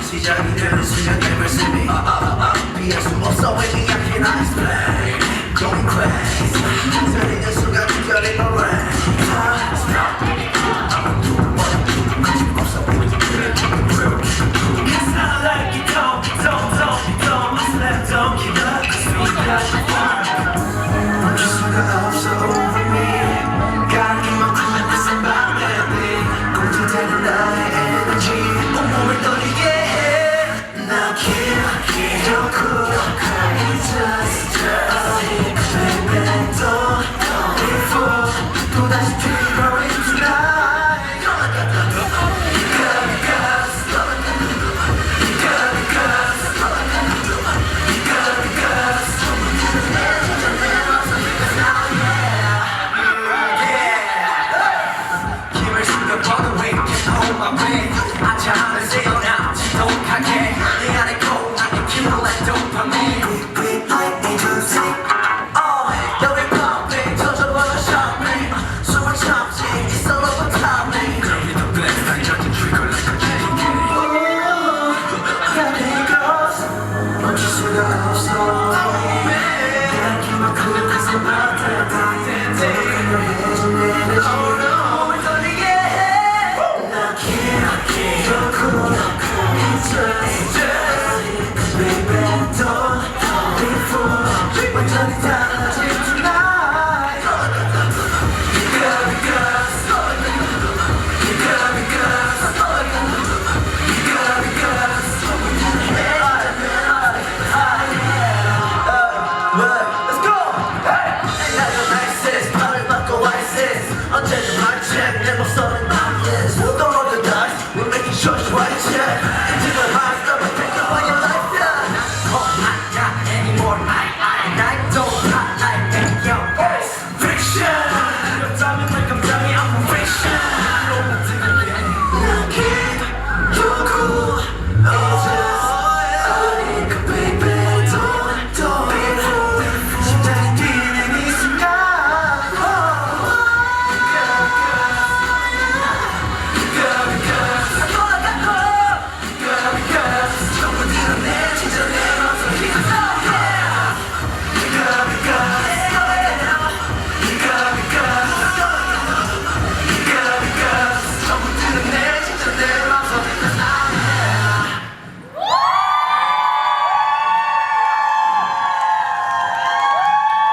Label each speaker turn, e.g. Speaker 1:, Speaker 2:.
Speaker 1: 시작이 되는 순간 내 말씀이 피할 수 없어 when I cannot explain Going crazy 들리는 순간 특별히 no rain Cause I like it, don't slept on, keep up, cause we got the fun 멈출 수가 없어 over me 가기만큼은 내 바람이 공중되는 나의 에너지 온몸을 떨리게 해 Now you're cool Just baby don't be fool 또다시 trigger it tonight You got me cause You got me cause You got me cause 힘을 숨겨버린 way Can't hold my breath 아차하면 새어나 지독하게 내 안에 고운 안에 kill like dopamine